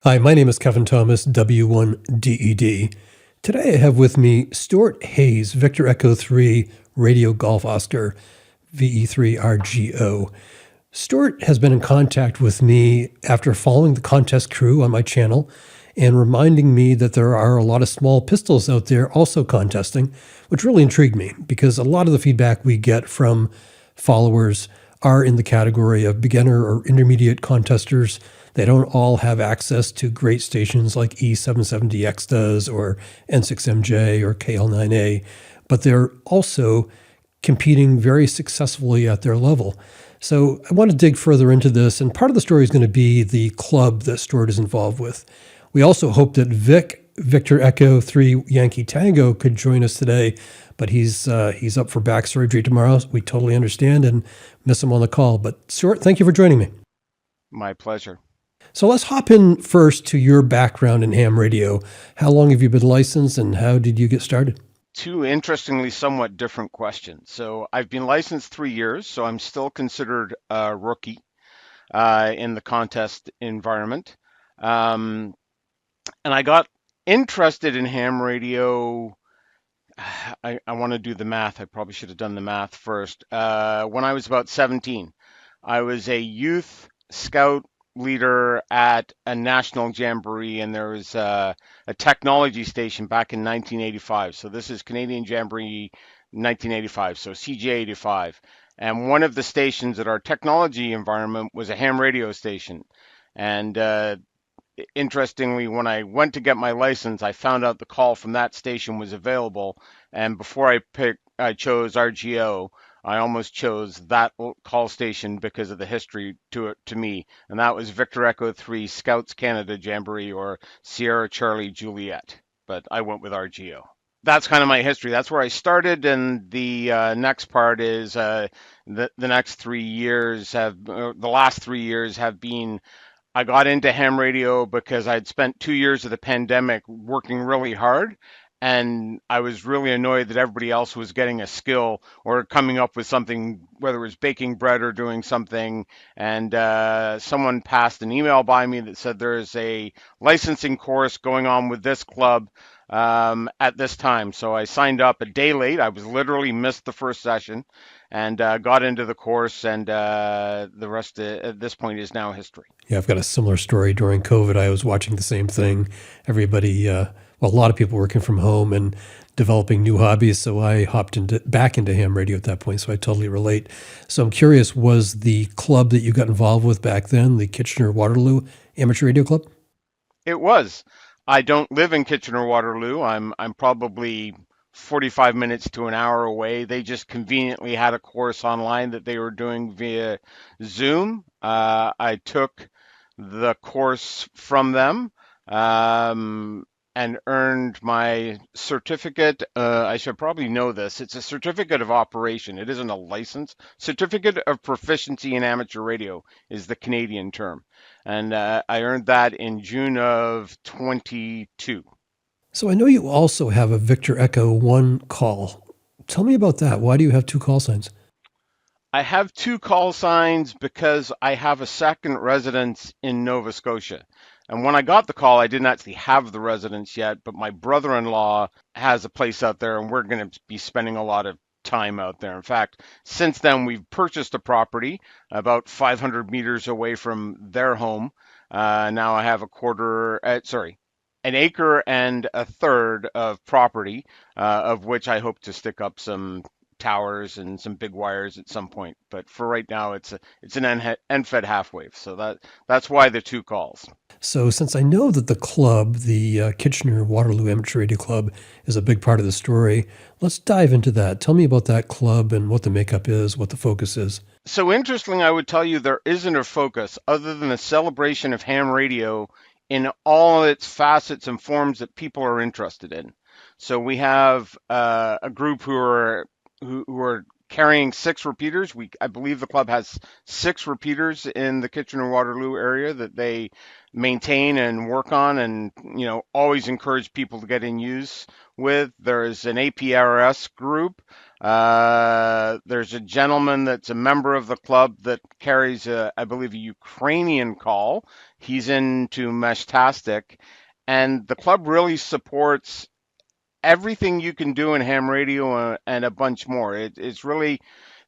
Hi, my name is K.Thomas, W1DED. Today I have with me Stuart Hayes, Victor Echo 3 Radio Golf Oscar, VE3RGO. Stuart has been in contact with me after following the contest crew on my channel and reminding me that there are a lot of small pistols out there also contesting, which really intrigued me because a lot of the feedback we get from followers are in the category of beginner or intermediate contesters. They don't all have access to great stations like E770X does or N6MJ or KL9A, but they're also competing very successfully at their level. So I want to dig further into this, and part of the story is going to be the club that Stuart is involved with. We also hope that Victor Echo 3 Yankee Tango could join us today, but he's up for back surgery tomorrow. We totally understand and miss him on the call. But Stuart, thank you for joining me. My pleasure. So let's hop in first to your background in ham radio. How long have you been licensed and how did you get started? Two interestingly somewhat different questions. So I've been licensed 3 years, so I'm still considered a rookie in the contest environment. And I got interested in ham radio. I want to do the math. I probably should have done the math first. When I was about 17, I was a youth scout leader at a national jamboree, and there was a technology station back in 1985. So this is Canadian Jamboree 1985, so CJ 85. And one of the stations at our technology environment was a ham radio station. And interestingly, when I went to get my license, I found out the call from that station was available. And before I chose RGO. I almost chose that call station because of the history to me, and that was Victor Echo 3 Scouts Canada Jamboree, or Sierra Charlie Juliet. But I went with RGO. That's kind of my history. That's where I started, and the next part is the next 3 years the last 3 years have been. I got into ham radio because I'd spent 2 years of the pandemic working really hard, and I was really annoyed that everybody else was getting a skill or coming up with something, whether it was baking bread or doing something. And someone passed an email by me that said there's a licensing course going on with this club at this time. So I signed up a day late. I was literally missed the first session and got into the course, and the rest at this point is now history. Yeah, I've got a similar story. During COVID, I was watching the same thing. Everybody, well, a lot of people working from home and developing new hobbies. So I hopped back into ham radio at that point. So I totally relate. So I'm curious, was the club that you got involved with back then the Kitchener-Waterloo Amateur Radio Club? It was. I don't live in Kitchener-Waterloo. I'm probably 45 minutes to an hour away. They just conveniently had a course online that they were doing via Zoom. I took the course from them and earned my certificate. I should probably know this. It's a certificate of operation. It isn't a license. Certificate of proficiency in amateur radio is the Canadian term. And I earned that in June of 22. So I know you also have a Victor Echo 1 call. Tell me about that. Why do you have two call signs? I have two call signs because I have a second residence in Nova Scotia. And when I got the call, I didn't actually have the residence yet, but my brother-in-law has a place out there, and we're going to be spending a lot of time out there. In fact, since then, we've purchased a property about 500 meters away from their home. Now I have an acre and a third of property, of which I hope to stick up some towers and some big wires at some point. But for right now, it's an end-fed half wave. So that's why the two calls. So since I know that the club, the Kitchener-Waterloo Amateur Radio Club, is a big part of the story, let's dive into that. Tell me about that club and what the makeup is, what the focus is. So interestingly, I would tell you there isn't a focus other than a celebration of ham radio in all its facets and forms that people are interested in. So we have a group who are carrying 6 repeaters. I believe the club has 6 repeaters in the Kitchener-Waterloo area that they maintain and work on, and always encourage people to get in use with. There's an APRS group There's a gentleman that's a member of the club that carries, I believe, a Ukrainian call. He's into Meshtastic, and the club really supports everything you can do in ham radio and a bunch more. It's really,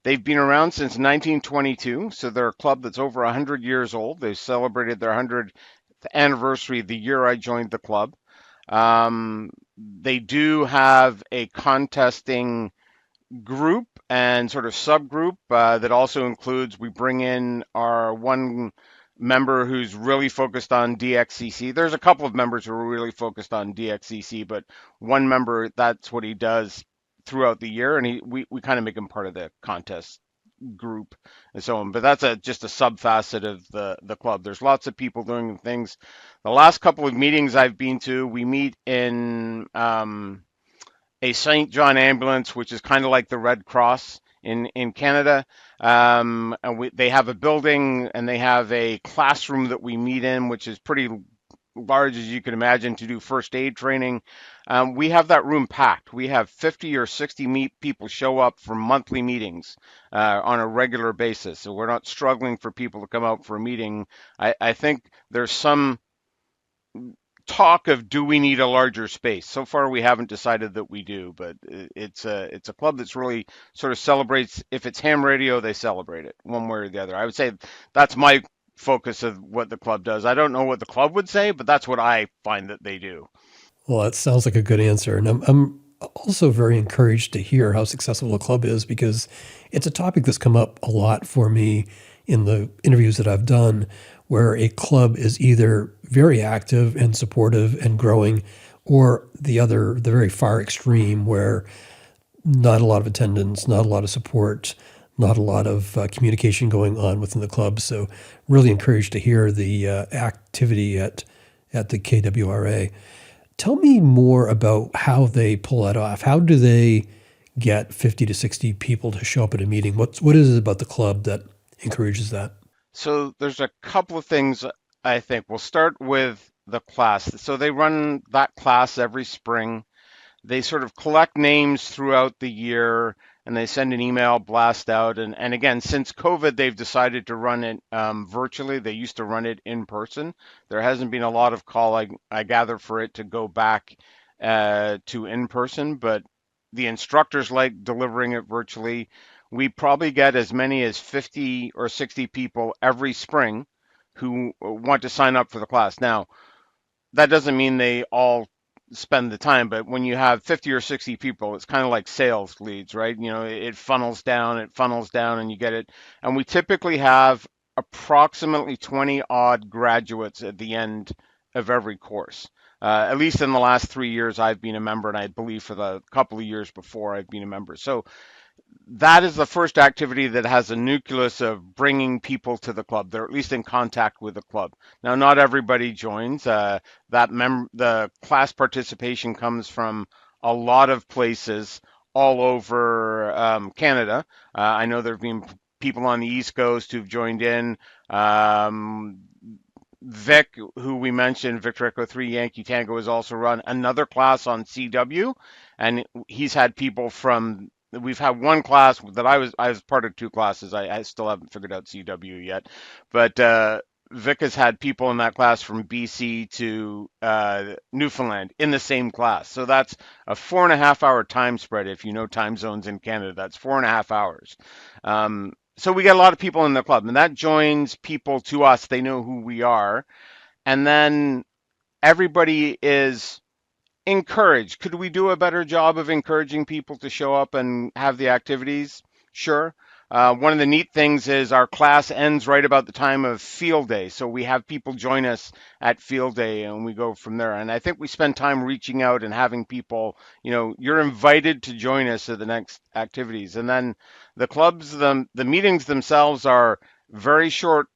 they've been around since 1922, so they're a club that's over 100 years old. They celebrated their 100th anniversary the year I joined the club. They do have a contesting group and sort of subgroup that also includes, we bring in our one member who's really focused on DXCC. There's a couple of members who are really focused on DXCC, but one member, that's what he does throughout the year, and we kind of make him part of the contest group and so on. But that's just a sub facet of the club. There's lots of people doing things. The last couple of meetings I've been to, we meet in a St. John ambulance, which is kind of like the Red Cross in Canada. And they have a building and they have a classroom that we meet in, which is pretty large as you can imagine, to do first aid training. We have that room packed. We have 50 or 60 people show up for monthly meetings on a regular basis. So we're not struggling for people to come out for a meeting. I think there's some talk of, do we need a larger space? So far, we haven't decided that we do, but it's a club that's really sort of celebrates. If it's ham radio, they celebrate it one way or the other. I would say that's my focus of what the club does. I don't know what the club would say, but that's what I find that they do. Well, that sounds like a good answer. And I'm also very encouraged to hear how successful the club is, because it's a topic that's come up a lot for me in the interviews that I've done, where a club is either very active and supportive and growing, or the very far extreme, where not a lot of attendance, not a lot of support, not a lot of communication going on within the club. So really encouraged to hear the activity at the KWRA. Tell me more about how they pull that off. How do they get 50 to 60 people to show up at a meeting? What is it about the club that encourages that? So there's a couple of things. I think we'll start with the class. So they run that class every spring. They sort of collect names throughout the year and they send an email blast out. And again, since COVID, they've decided to run it virtually. They used to run it in person. There hasn't been a lot of call, I gather, for it to go back to in person, but the instructors like delivering it virtually. We probably get as many as 50 or 60 people every spring who want to sign up for the class. Now, that doesn't mean they all spend the time, but when you have 50 or 60 people, it's kind of like sales leads, right? You know, it funnels down, and you get it. And we typically have approximately 20 odd graduates at the end of every course. At least in the last 3 years, I've been a member, and I believe for the couple of years before, I've been a member. So that is the first activity that has a nucleus of bringing people to the club. They're at least in contact with the club. Now, not everybody joins. The class participation comes from a lot of places all over Canada. I know there have been people on the East Coast who've joined in. Vic, who we mentioned, Victor Echo 3 Yankee Tango, has also run another class on CW, and he's had people from. We've had one class that I was part of two classes. I still haven't figured out CW yet, but Vic has had people in that class from BC to Newfoundland in the same class. So that's a 4.5 hour time spread. If you know time zones in Canada, that's 4.5 hours. So we get a lot of people in the club, and that joins people to us. They know who we are. And then everybody is encouraged. Could we do a better job of encouraging people to show up and have the activities? Sure. One of the neat things is our class ends right about the time of field day. So we have people join us at field day and we go from there. And I think we spend time reaching out and having people, you're invited to join us at the next activities. And then the clubs, the meetings themselves are very short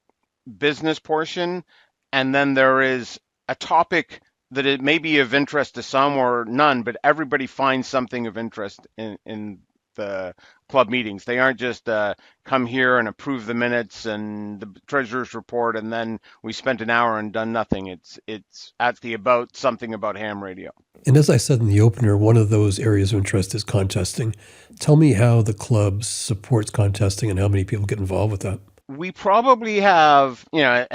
business portion. And then there is a topic that it may be of interest to some or none, but everybody finds something of interest in the club meetings. They aren't just come here and approve the minutes and the treasurer's report, and then we spent an hour and done nothing. It's at the about something about ham radio. And as I said in the opener, one of those areas of interest is contesting. Tell me how the club supports contesting and how many people get involved with that. We probably have, I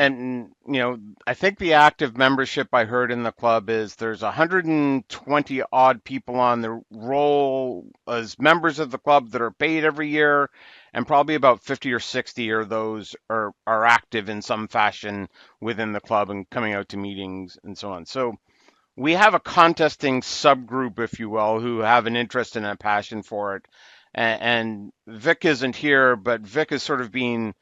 think the active membership I heard in the club is there's 120 odd people on the roll as members of the club that are paid every year, and probably about 50 or 60 of those are active in some fashion within the club and coming out to meetings and so on. So we have a contesting subgroup, if you will, who have an interest and a passion for it. And Vic isn't here, but Vic is sort of being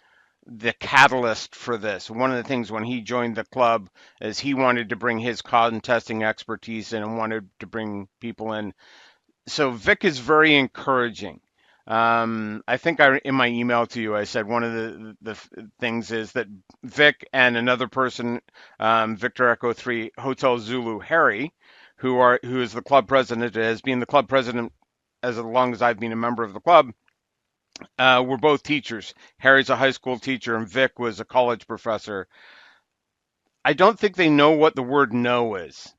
the catalyst for this. One of the things when he joined the club is he wanted to bring his contesting expertise in and wanted to bring people in. So Vic is very encouraging. I think in my email to you, I said one of the things is that Vic and another person, Victor Echo 3 Hotel Zulu, Harry, who is the club president, has been the club president as long as I've been a member of the club. We're both teachers. Harry's a high school teacher and Vic was a college professor. I don't think they know what the word no is.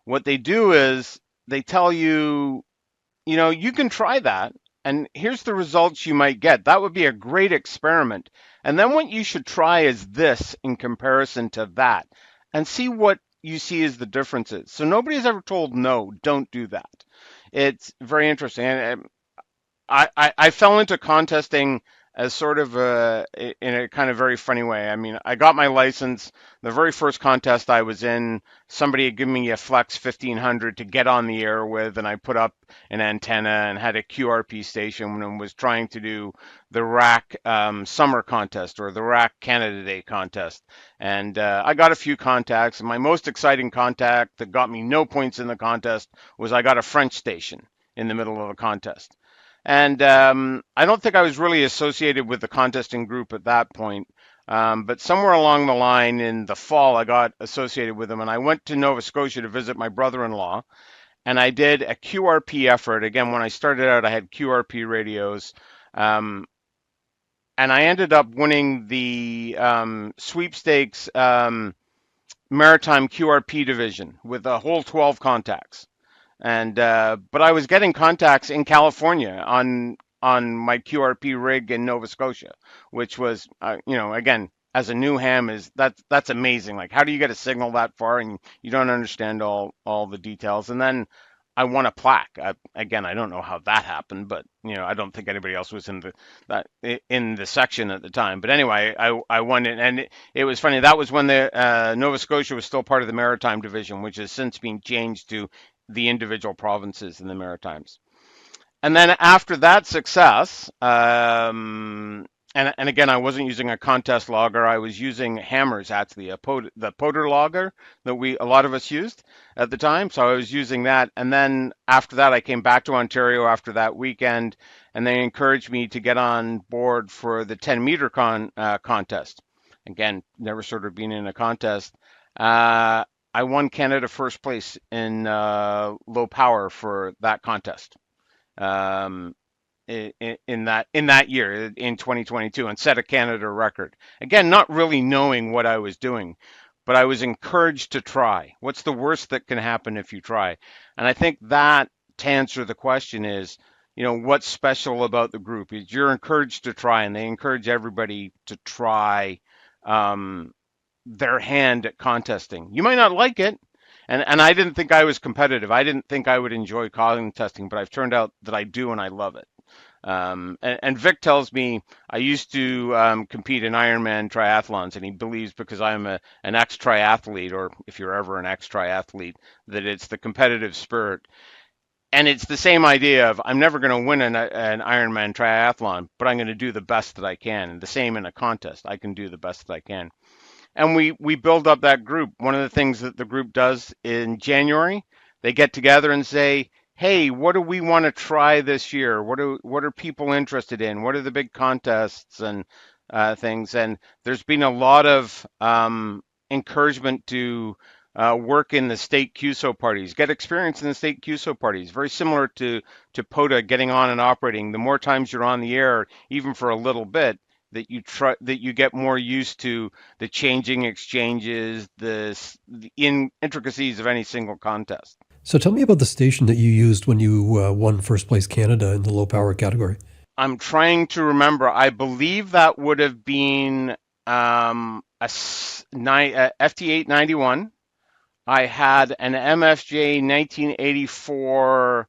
What they do is they tell you, you can try that and here's the results you might get. That would be a great experiment. And then what you should try is this in comparison to that and see what you see as the differences. So nobody's ever told, no, don't do that. It's very interesting. And I fell into contesting as sort of in a kind of very funny way. I mean, I got my license. The very first contest I was in, somebody had given me a Flex 1500 to get on the air with, and I put up an antenna and had a QRP station and was trying to do the RAC summer contest or the RAC Canada Day contest. And I got a few contacts. And my most exciting contact that got me no points in the contest was I got a French station in the middle of a contest. And I don't think I was really associated with the contesting group at that point. But somewhere along the line in the fall, I got associated with them. And I went to Nova Scotia to visit my brother-in-law. And I did a QRP effort. Again, when I started out, I had QRP radios. And I ended up winning the sweepstakes maritime QRP division with a whole 12 contacts. And but I was getting contacts in California on my QRP rig in Nova Scotia, which was again, as a new ham, that's amazing. Like, how do you get a signal that far and you don't understand all the details? And then I won a plaque. Again, I don't know how that happened, but I don't think anybody else was in the section at the time. But anyway, I won it, and it was funny. That was when the Nova Scotia was still part of the Maritime Division, which has since been changed to the individual provinces in the Maritimes. And then after that success, and again, I wasn't using a contest logger. I was using hammers, actually, the POTA logger that a lot of us used at the time. So I was using that. And then after that, I came back to Ontario after that weekend, and they encouraged me to get on board for the 10-meter contest. Again, never sort of been in a contest. I won Canada first place in low power for that contest in that year in 2022 and set a Canada record. Again, not really knowing what I was doing, but I was encouraged to try. What's the worst that can happen if you try? And I think that to answer the question is, what's special about the group is you're encouraged to try, and they encourage everybody to try their hand at contesting. You might not like it, and I didn't think I was competitive. I didn't think I would enjoy contesting, but I've turned out that I do, and I love it. And Vic tells me I used to compete in Ironman triathlons, and he believes because I'm an ex-triathlete, or if you're ever an ex-triathlete, that it's the competitive spirit. And it's the same idea of I'm never going to win an Ironman triathlon, but I'm going to do the best that I can. And the same in a contest. I can do the best that I can. And we build up that group. One of the things that the group does in January, they get together and say, hey, what do we want to try this year? What are people interested in? What are the big contests and things? And there's been a lot of encouragement to work in the state QSO parties, get experience in the state QSO parties. Very similar to POTA getting on and operating. The more times you're on the air, even for a little bit, that you get more used to the changing exchanges, the intricacies of any single contest. So tell me about the station that you used when you won First Place Canada in the low power category. I'm trying to remember. I believe that would have been a FT891. I had an MFJ 1984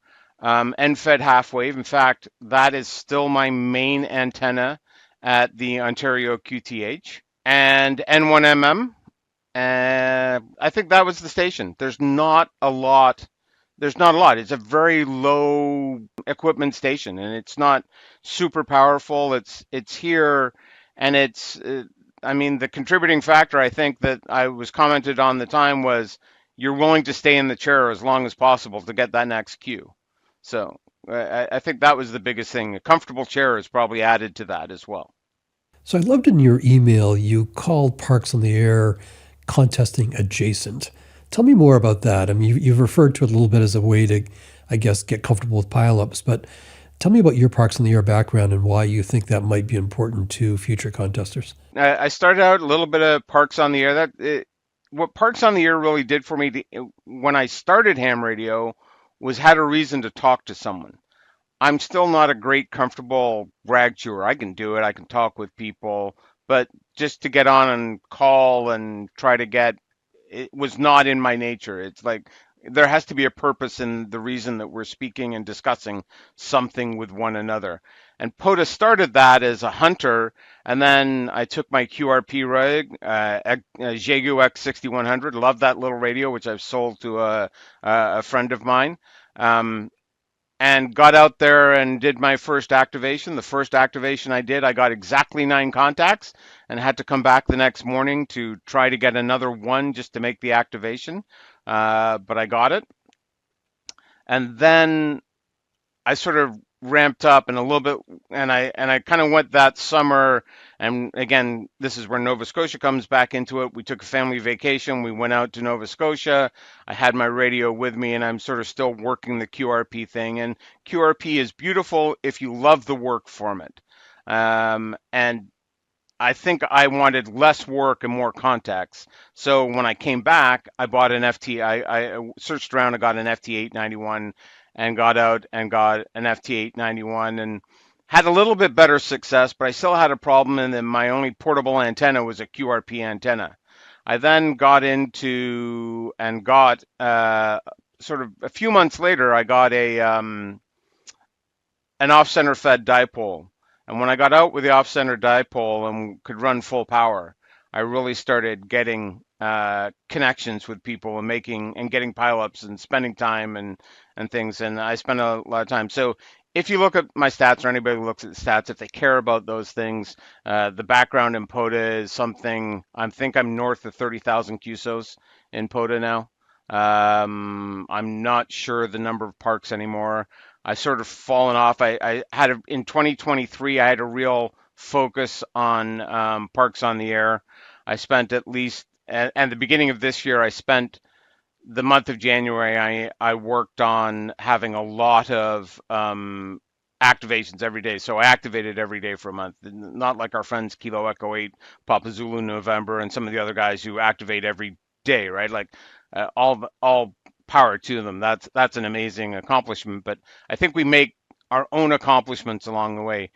end-fed half wave. In fact, that is still my main antenna at the Ontario QTH. And N1MM. And I think that was the station. There's not a lot. There's not a lot. It's a very low equipment station, and it's not super powerful. It's here, and I mean, the contributing factor I think that I was commented on the time was you're willing to stay in the chair as long as possible to get that next cue. So I think that was the biggest thing. A comfortable chair is probably added to that as well. So I loved in your email you called Parks on the Air contesting adjacent. Tell me more about that. I mean, you've referred to it a little bit as a way to, I guess, get comfortable with pileups, but tell me about your Parks on the Air background and why you think that might be important to future contesters. I started out a little bit of Parks on the Air. What Parks on the Air really did for me when I started ham radio was had a reason to talk to someone. I'm still not a great comfortable rag chewer. I can do it. I can talk with people, but just to get on and call and try to get it was not in my nature. It's like there has to be a purpose in the reason that we're speaking and discussing something with one another. And POTA started that as a hunter, and then I took my QRP rig, VE3RGO X6100. Love that little radio, which I've sold to a friend of mine. And got out there and did my first activation. The first activation I did, I got exactly 9 contacts and had to come back the next morning to try to get another one just to make the activation. But I got it. And then I sort of ramped up and a little bit, and I kind of went that summer. And again, this is where Nova Scotia comes back into it. We took a family vacation. We went out to Nova Scotia. I had my radio with me, and I'm sort of still working the QRP thing. And QRP is beautiful if you love the work format. And I think I wanted less work and more contacts. So when I came back, I bought an FT. I searched around and got an FT891 and got out and got an FT891 and had a little bit better success, but I still had a problem in that my only portable antenna was a QRP antenna. I then got into and got sort of a few months later, I got an off-center fed dipole. And when I got out with the off-center dipole and could run full power, I really started getting connections with people and getting pileups and spending time and things. And I spent a lot of time. So if you look at my stats, or anybody who looks at the stats, if they care about those things, the background in POTA is something. I think I'm north of 30,000 QSOs in POTA now. I'm not sure the number of parks anymore. I sort of fallen off. I had in 2023, I had a real focus on Parks on the Air. I spent at least, and the beginning of this year, I spent the month of January. I worked on having a lot of activations every day. So I activated every day for a month. Not like our friends Kilo Echo 8, Papa Zulu November, and some of the other guys who activate every day, right? Like all power to them. That's an amazing accomplishment. But I think we make our own accomplishments along the way.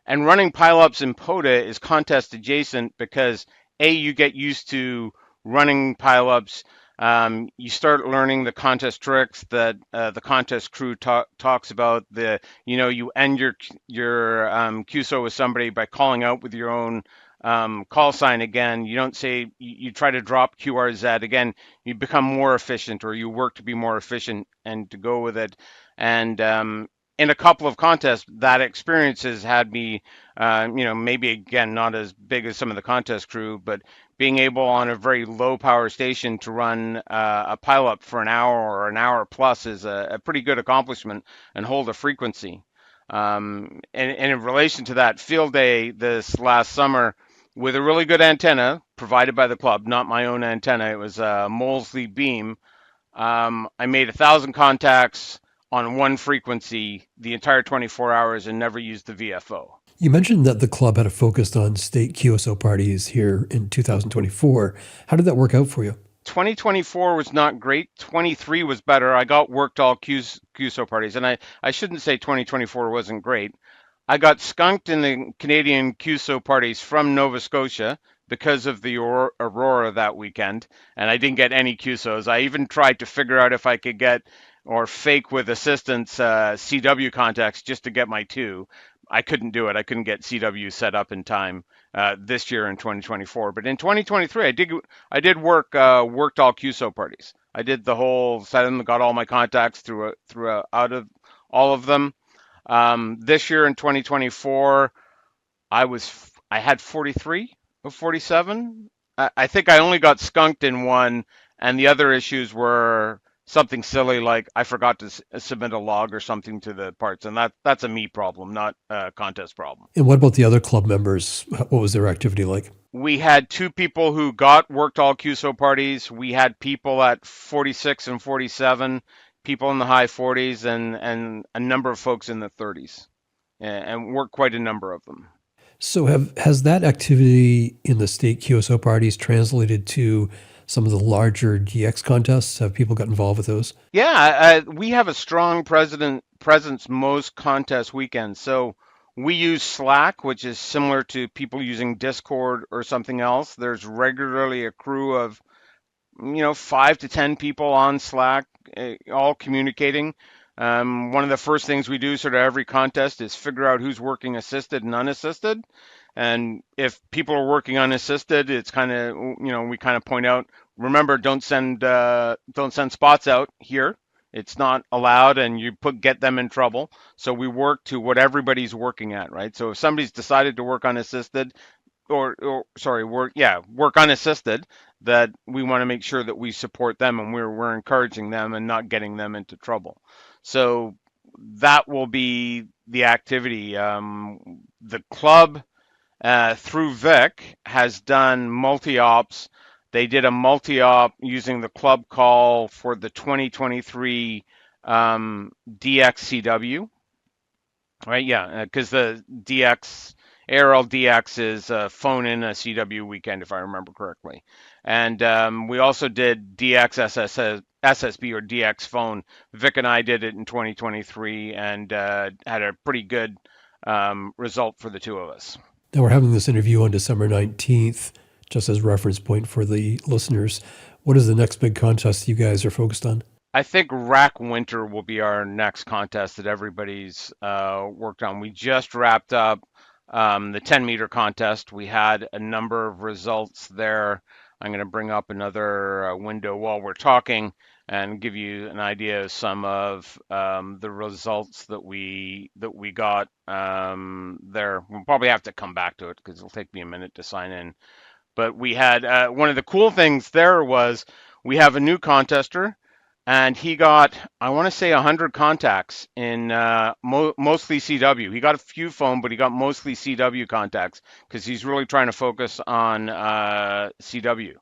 And running pileups in POTA is contest adjacent because you get used to running pileups. You start learning the contest tricks that the contest crew talks about. You end your QSO with somebody by calling out with your own call sign again. You don't say, you try to drop QRZ again. You become more efficient, or you work to be more efficient and to go with it. And in a couple of contests, that experience has had me, maybe again, not as big as some of the contest crew, but being able on a very low power station to run a pileup for an hour or an hour plus is a pretty good accomplishment and hold a frequency. And in relation to that field day this last summer, with a really good antenna provided by the club, not my own antenna. It was a Molesley beam. I made 1,000 contacts on one frequency the entire 24 hours and never used the VFO. You mentioned that the club had a focus on state QSO parties here in 2024. How did that work out for you? 2024 was not great. 23 was better. I got worked all QSO parties, and I shouldn't say 2024 wasn't great. I got skunked in the Canadian QSO parties from Nova Scotia because of the Aurora that weekend, and I didn't get any QSOs. I even tried to figure out if I could get or fake with assistance CW contacts just to get my two. I couldn't do it. I couldn't get CW set up in time this year in 2024. But in 2023, I did worked all QSO parties. I did the whole set them, got all my contacts through out of all of them. This year in 2024, I had 43 of 47. I think I only got skunked in one, and the other issues were something silly like I forgot to submit a log or something to the parts, and that's a me problem, not a contest problem. And what about the other club members? What was their activity like? We had two people who got worked all QSO parties. We had people at 46 and 47, people in the high 40s, and a number of folks in the 30s, and worked quite a number of them. So has that activity in the state QSO parties translated to some of the larger DX contests? Have people got involved with those? Yeah, we have a strong presence most contest weekends. So we use Slack, which is similar to people using Discord or something else. There's regularly a crew of 5 to 10 people on Slack, all communicating. One of the first things we do sort of every contest is figure out who's working assisted and unassisted. And if people are working unassisted, it's kind of, we kind of point out, remember, don't send spots out here. It's not allowed, and you get them in trouble. So we work to what everybody's working at, right? So if somebody's decided to work unassisted, work unassisted, that we want to make sure that we support them and we're encouraging them and not getting them into trouble. So that will be the activity. The club through Vic has done multi-ops. They did a multi-op using the club call for the 2023 DXCW, right? Yeah, because the ARL DX is phone in a CW weekend, if I remember correctly. And we also did DX SSB or DX phone. Vic and I did it in 2023 and had a pretty good result for the two of us. Now we're having this interview on December 19th, just as reference point for the listeners. What is the next big contest you guys are focused on? I think Rack Winter will be our next contest that everybody's worked on. We just wrapped up the 10-meter contest. We had a number of results there. I'm going to bring up another window while we're talking and give you an idea of some of the results that we got there. We'll probably have to come back to it because it'll take me a minute to sign in. But we had one of the cool things there was we have a new contester, and he got, I want to say, 100 contacts in mostly CW. He got a few phone, but he got mostly CW contacts because he's really trying to focus on CW.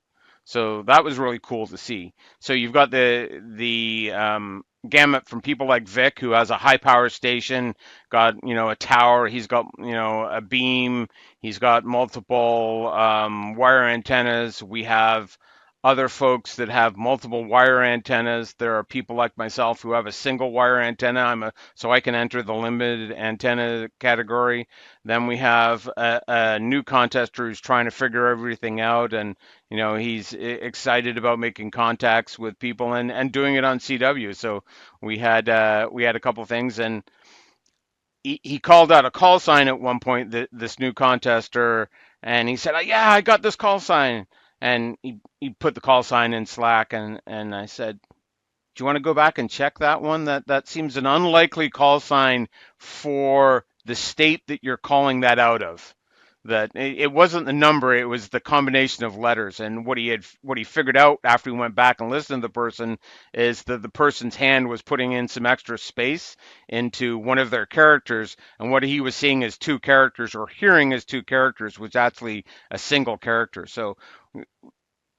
So that was really cool to see. So you've got the gamut from people like Vic, who has a high power station, got a tower. He's got a beam. He's got multiple wire antennas. We have other folks that have multiple wire antennas. There are people like myself who have a single wire antenna. So I can enter the limited antenna category. Then we have a new contester who's trying to figure everything out, and he's excited about making contacts with people and doing it on CW. So we had a couple things, and he called out a call sign at one point. This new contester, and he said, "Yeah, I got this call sign." And he put the call sign in Slack, and I said, "Do you want to go back and check that one? That seems an unlikely call sign for the state that you're calling that out of." that it wasn't the number, it was the combination of letters. And what he figured out after he went back and listened to the person is that the person's hand was putting in some extra space into one of their characters, and what he was seeing as two characters or hearing as two characters was actually a single character. So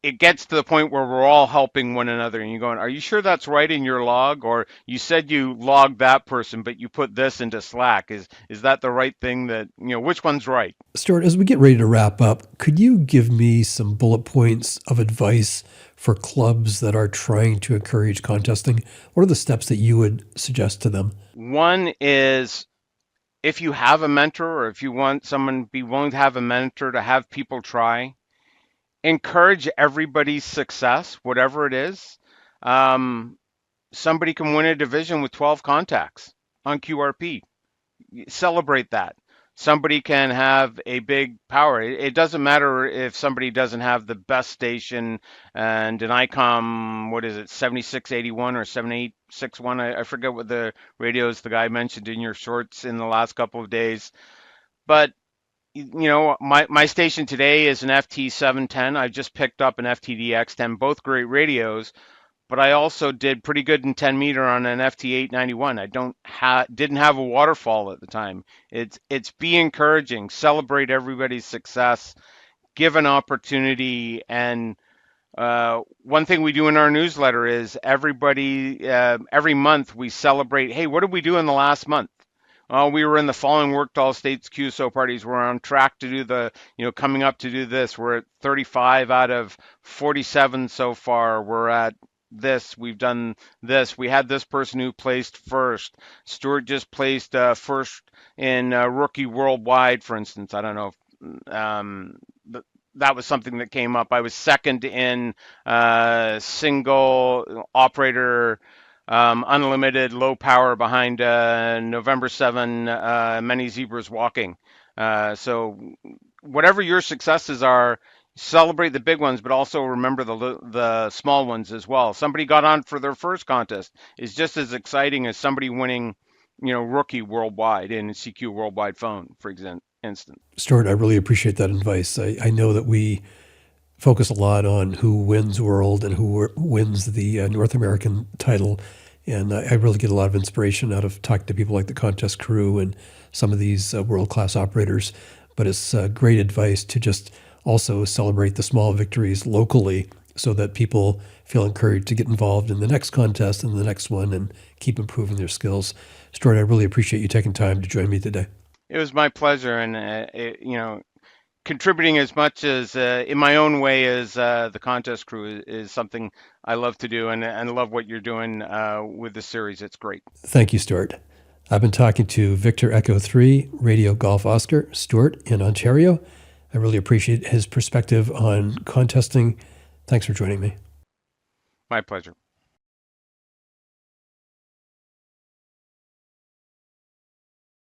it gets to the point where we're all helping one another, and you're going, are you sure that's right in your log? Or you said you logged that person, but you put this into Slack. Is that the right thing? That, which one's right? Stuart, as we get ready to wrap up, could you give me some bullet points of advice for clubs that are trying to encourage contesting? What are the steps that you would suggest to them? One is, if you have a mentor, or if you want someone, be willing to have a mentor, to have people try. Encourage everybody's success, whatever it is. Somebody can win a division with 12 contacts on QRP. Celebrate that. Somebody can have a big power. It doesn't matter if somebody doesn't have the best station and an ICOM, what is it, 7681 or 7861? I forget what the radios the guy mentioned in your shorts in the last couple of days. But my station today is an FT710. I just picked up an FTD X10, both great radios, but I also did pretty good in 10 meter on an FT891. I didn't have a waterfall at the time. It's be encouraging, celebrate everybody's success, give an opportunity, and one thing we do in our newsletter is every month we celebrate. Hey, what did we do in the last month? We were in the following worked all states QSO parties. We're on track to do coming up to do this. We're at 35 out of 47 so far. We're at this. We've done this. We had this person who placed first. Stuart just placed first in rookie worldwide, for instance. I don't know if that was something that came up. I was second in single operator unlimited low power behind November 7, Many Zebras Walking. So whatever your successes are, celebrate the big ones, but also remember the small ones as well. Somebody got on for their first contest is just as exciting as somebody winning, rookie worldwide in CQ worldwide phone, for instance. Stuart, I really appreciate that advice. I know that we focus a lot on who wins world and who wins the North American title. And I really get a lot of inspiration out of talking to people like the contest crew and some of these world-class operators. But it's great advice to just also celebrate the small victories locally so that people feel encouraged to get involved in the next contest and the next one and keep improving their skills. Stuart, I really appreciate you taking time to join me today. It was my pleasure. And, contributing as much as in my own way as the contest crew is something I love to do, and love what you're doing with the series. It's great. Thank you, Stuart. I've been talking to Victor Echo 3, Radio Golf Oscar, Stuart in Ontario. I really appreciate his perspective on contesting. Thanks for joining me. My pleasure.